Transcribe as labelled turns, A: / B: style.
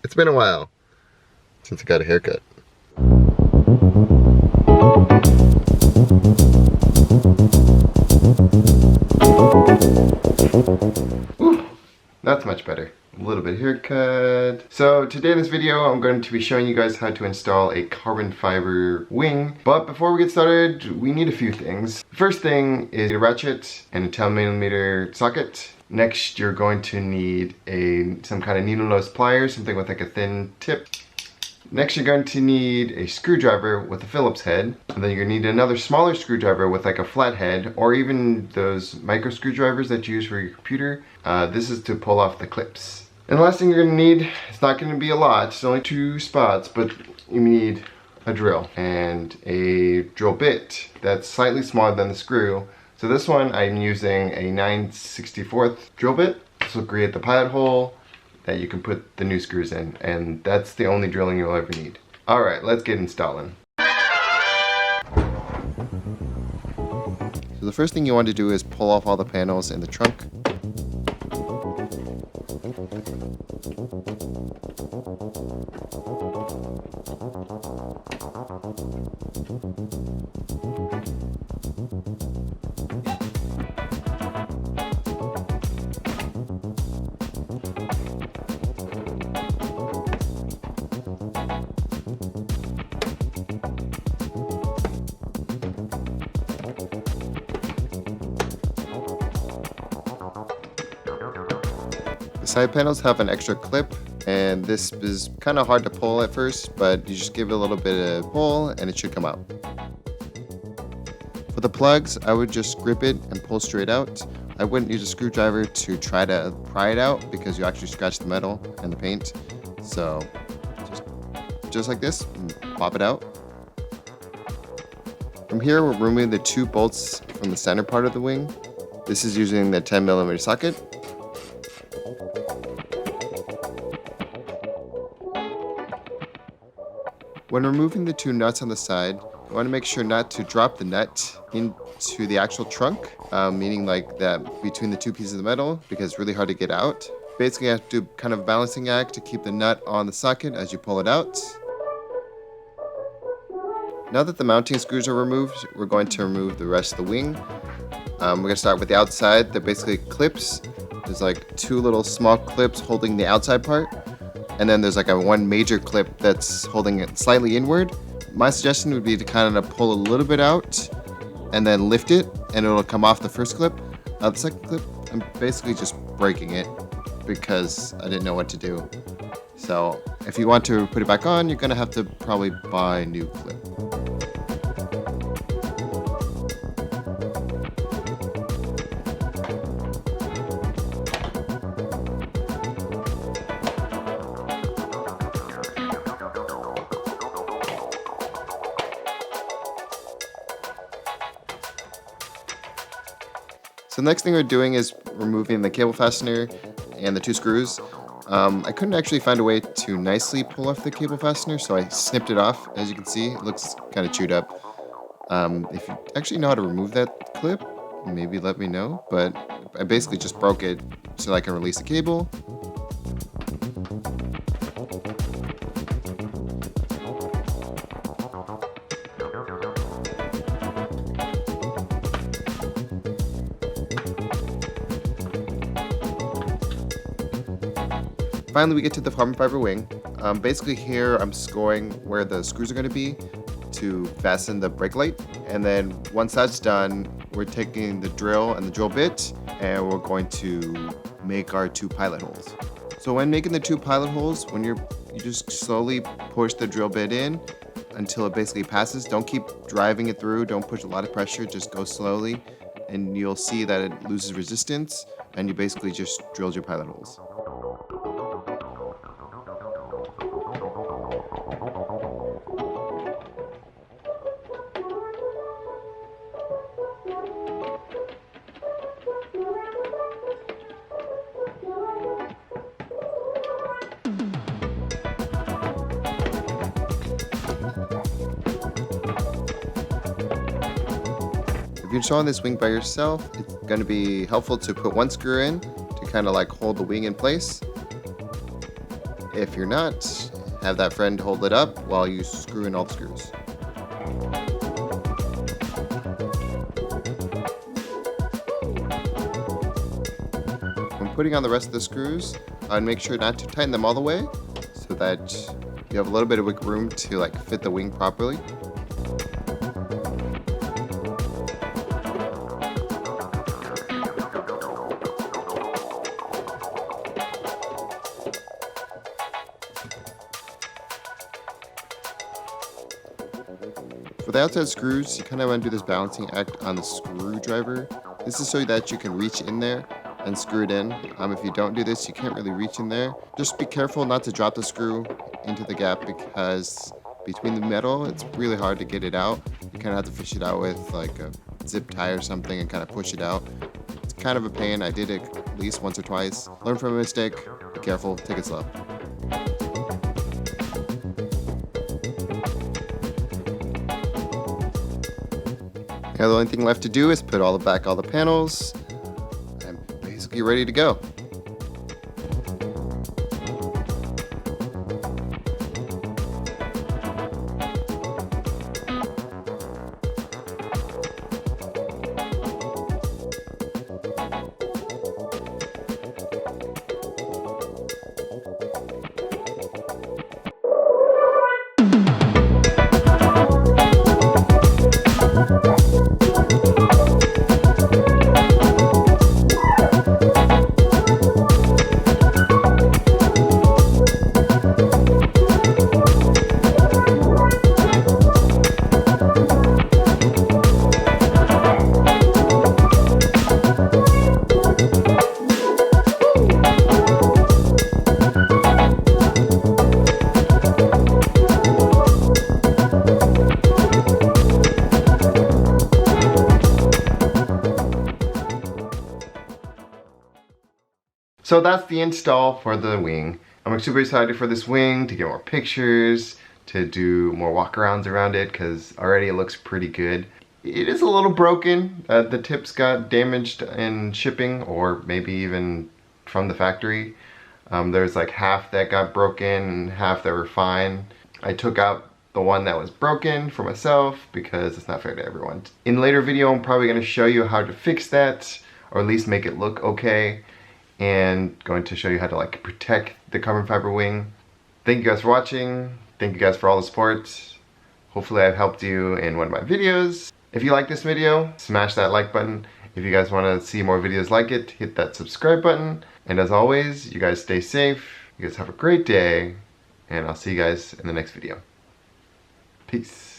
A: It's been a while since I got a haircut. Ooh, that's much better. A little bit of haircut. So today in this video I'm going to be showing you guys how to install a carbon fiber wing. But before we get started, we need a few things. First thing is a ratchet and a 10mm socket. Next, you're going to need some kind of needle nose pliers, something with like a thin tip. Next, you're going to need a screwdriver with a Phillips head. And then you're going to need another smaller screwdriver with like a flat head, or even those micro screwdrivers that you use for your computer. This is to pull off the clips. And the last thing you're going to need, it's not going to be a lot, it's only 2 spots, but you need a drill and a drill bit that's slightly smaller than the screw. So this one I'm using a 9/64 drill bit. This will create the pilot hole that you can put the new screws in, and that's the only drilling you'll ever need. Alright, let's get installing. So the first thing you want to do is pull off all the panels in the trunk. The side panels have an extra clip, and this is kind of hard to pull at first, but you just give it a little bit of pull and it should come out. For the plugs, I would just grip it and pull straight out. I wouldn't use a screwdriver to try to pry it out because you actually scratch the metal and the paint. So just like this, pop it out. From here, we're removing the 2 bolts from the center part of the wing. This is using the 10mm socket. When removing the 2 nuts on the side, you want to make sure not to drop the nut into the actual trunk, meaning like that between the 2 pieces of metal, because it's really hard to get out. Basically, you have to do kind of a balancing act to keep the nut on the socket as you pull it out. Now that the mounting screws are removed, we're going to remove the rest of the wing. We're going to start with the outside. They're basically clips. There's like 2 little small clips holding the outside part. And then there's like one major clip that's holding it slightly inward. My suggestion would be to kind of pull a little bit out and then lift it, and it'll come off the first clip. The second clip, I'm basically just breaking it because I didn't know what to do. So if you want to put it back on, you're gonna have to probably buy a new clip. So the next thing we're doing is removing the cable fastener and the 2 screws. I couldn't actually find a way to nicely pull off the cable fastener, so I snipped it off. As you can see, it looks kind of chewed up. If you actually know how to remove that clip, maybe let me know, but I basically just broke it so I can release the cable. Finally, we get to the carbon fiber wing. Basically here, I'm scoring where the screws are going to be to fasten the brake light. And then once that's done, we're taking the drill and the drill bit, and we're going to make our 2 pilot holes. So when making the 2 pilot holes, you just slowly push the drill bit in until it basically passes. Don't keep driving it through. Don't push a lot of pressure. Just go slowly, and you'll see that it loses resistance, and you basically just drilled your pilot holes. If you're installing this wing by yourself, it's going to be helpful to put 1 screw in to kind of like hold the wing in place. If you're not, have that friend hold it up while you screw in all the screws. When putting on the rest of the screws, I'd make sure not to tighten them all the way so that you have a little bit of wiggle room to like fit the wing properly. For the outside screws, you kind of want to do this balancing act on the screwdriver. This is so that you can reach in there and screw it in. If you don't do this, you can't really reach in there. Just be careful not to drop the screw into the gap because between the metal, it's really hard to get it out. You kind of have to fish it out with like a zip tie or something and kind of push it out. It's kind of a pain. I did it at least once or twice. Learn from a mistake. Be careful. Take it slow. Now the only thing left to do is put all the panels. I'm basically ready to go. So that's the install for the wing. I'm super excited for this wing to get more pictures, to do more walkarounds around it because already it looks pretty good. It is a little broken. The tips got damaged in shipping or maybe even from the factory. There's like half that got broken and half that were fine. I took out the one that was broken for myself because it's not fair to everyone. In a later video, I'm probably going to show you how to fix that or at least make it look okay. And going to show you how to like protect the carbon fiber wing. Thank you guys for watching. Thank you guys for all the support. Hopefully I've helped you in one of my videos. If you like this video, smash that like button. If you guys want to see more videos like it, hit that subscribe button. And as always, you guys stay safe. You guys have a great day. And I'll see you guys in the next video. Peace.